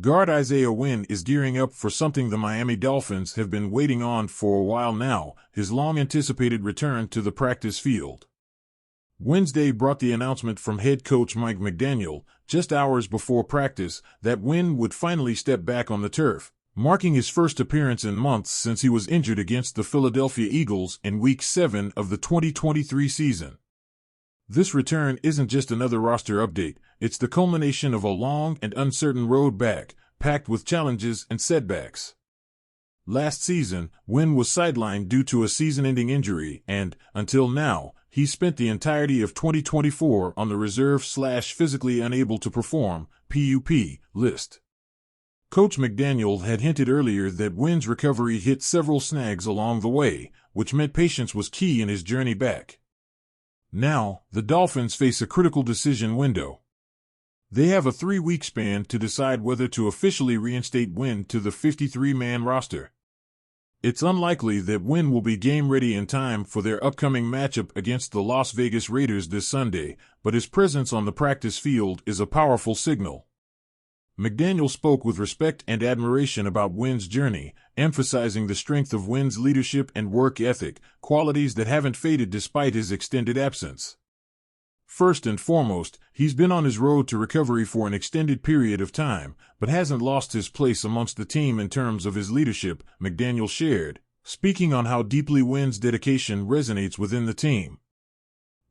Guard Isaiah Wynn is gearing up for something the Miami Dolphins have been waiting on for a while now, his long-anticipated return to the practice field. Wednesday brought the announcement from head coach Mike McDaniel, just hours before practice, that Wynn would finally step back on the turf, marking his first appearance in months since he was injured against the Philadelphia Eagles in Week 7 of the 2023 season. This return isn't just another roster update, it's the culmination of a long and uncertain road back, packed with challenges and setbacks. Last season, Wynn was sidelined due to a season-ending injury and, until now, he spent the entirety of 2024 on the reserve/physically unable to perform (PUP) list. Coach McDaniel had hinted earlier that Wynn's recovery hit several snags along the way, which meant patience was key in his journey back. Now, the Dolphins face a critical decision window. They have a 3-week span to decide whether to officially reinstate Wynn to the 53-man roster. It's unlikely that Wynn will be game-ready in time for their upcoming matchup against the Las Vegas Raiders this Sunday, but his presence on the practice field is a powerful signal. McDaniel spoke with respect and admiration about Wynn's journey, emphasizing the strength of Wynn's leadership and work ethic, qualities that haven't faded despite his extended absence. First and foremost, he's been on his road to recovery for an extended period of time, but hasn't lost his place amongst the team in terms of his leadership, McDaniel shared, speaking on how deeply Wynn's dedication resonates within the team.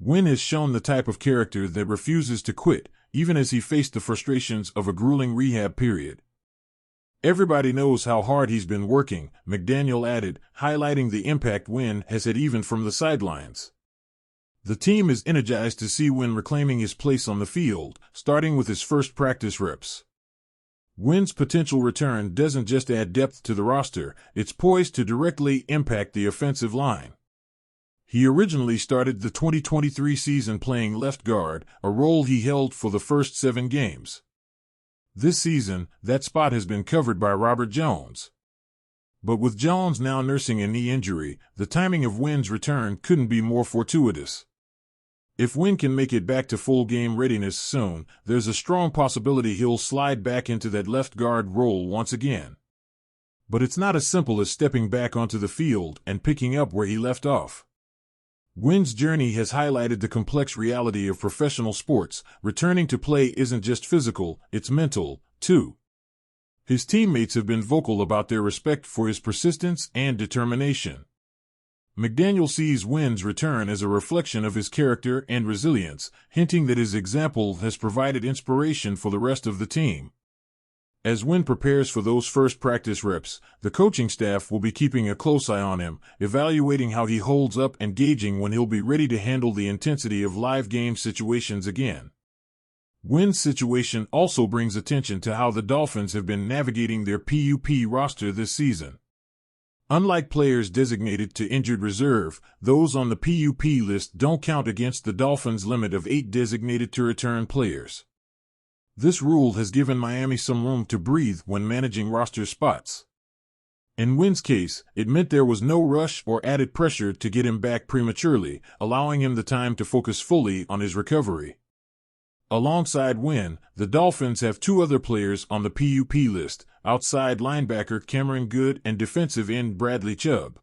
Wynn has shown the type of character that refuses to quit, even as he faced the frustrations of a grueling rehab period. Everybody knows how hard he's been working, McDaniel added, highlighting the impact Wynn has had even from the sidelines. The team is energized to see Wynn reclaiming his place on the field, starting with his first practice reps. Wynn's potential return doesn't just add depth to the roster, it's poised to directly impact the offensive line. He originally started the 2023 season playing left guard, a role he held for the first 7 games. This season, that spot has been covered by Robert Jones. But with Jones now nursing a knee injury, the timing of Wynn's return couldn't be more fortuitous. If Wynn can make it back to full game readiness soon, there's a strong possibility he'll slide back into that left guard role once again. But it's not as simple as stepping back onto the field and picking up where he left off. Wynn's journey has highlighted the complex reality of professional sports. Returning to play isn't just physical, it's mental, too. His teammates have been vocal about their respect for his persistence and determination. McDaniel sees Wynn's return as a reflection of his character and resilience, hinting that his example has provided inspiration for the rest of the team. As Wynn prepares for those first practice reps, the coaching staff will be keeping a close eye on him, evaluating how he holds up and gauging when he'll be ready to handle the intensity of live game situations again. Wynn's situation also brings attention to how the Dolphins have been navigating their PUP roster this season. Unlike players designated to injured reserve, those on the PUP list don't count against the Dolphins' limit of 8 designated to return players. This rule has given Miami some room to breathe when managing roster spots. In Wynn's case, it meant there was no rush or added pressure to get him back prematurely, allowing him the time to focus fully on his recovery. Alongside Wynn, the Dolphins have 2 other players on the PUP list, outside linebacker Cameron Goode and defensive end Bradley Chubb.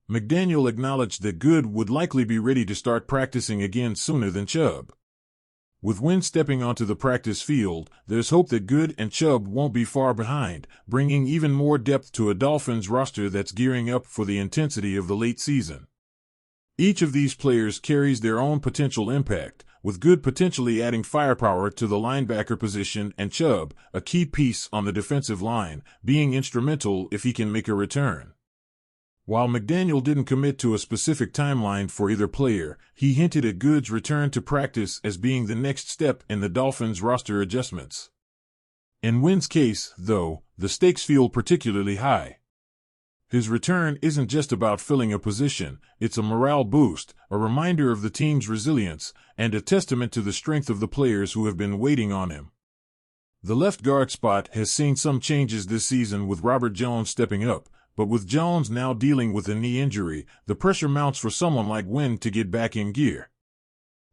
McDaniel acknowledged that Goode would likely be ready to start practicing again sooner than Chubb. With Wynn stepping onto the practice field, there's hope that Goode and Chubb won't be far behind, bringing even more depth to a Dolphins roster that's gearing up for the intensity of the late season. Each of these players carries their own potential impact, with Goode potentially adding firepower to the linebacker position and Chubb, a key piece on the defensive line, being instrumental if he can make a return. While McDaniel didn't commit to a specific timeline for either player, he hinted at Goode's return to practice as being the next step in the Dolphins' roster adjustments. In Wynn's case, though, the stakes feel particularly high. His return isn't just about filling a position, it's a morale boost, a reminder of the team's resilience, and a testament to the strength of the players who have been waiting on him. The left guard spot has seen some changes this season with Robert Jones stepping up, but with Jones now dealing with a knee injury, the pressure mounts for someone like Wynn to get back in gear.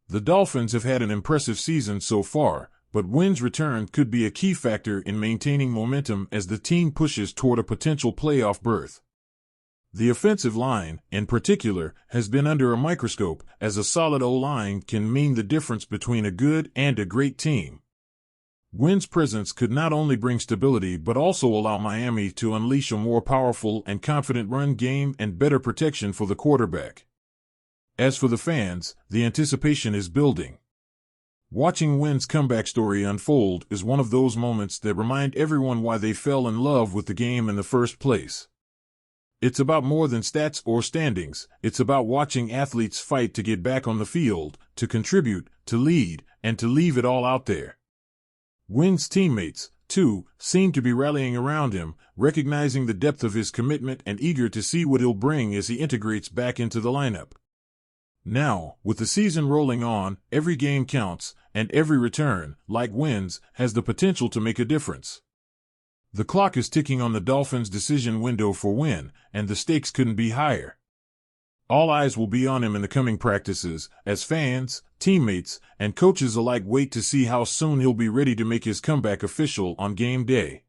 The Dolphins have had an impressive season so far, but Wynn's return could be a key factor in maintaining momentum as the team pushes toward a potential playoff berth. The offensive line, in particular, has been under a microscope, as a solid O-line can mean the difference between a good and a great team. Wynn's presence could not only bring stability but also allow Miami to unleash a more powerful and confident run game and better protection for the quarterback. As for the fans, the anticipation is building. Watching Wynn's comeback story unfold is one of those moments that remind everyone why they fell in love with the game in the first place. It's about more than stats or standings. It's about watching athletes fight to get back on the field, to contribute, to lead, and to leave it all out there. Wynn's teammates, too, seem to be rallying around him, recognizing the depth of his commitment and eager to see what he'll bring as he integrates back into the lineup. Now, with the season rolling on, every game counts, and every return, like Wynn's, has the potential to make a difference. The clock is ticking on the Dolphins' decision window for Wynn, and the stakes couldn't be higher. All eyes will be on him in the coming practices, as fans, teammates, and coaches alike wait to see how soon he'll be ready to make his comeback official on game day.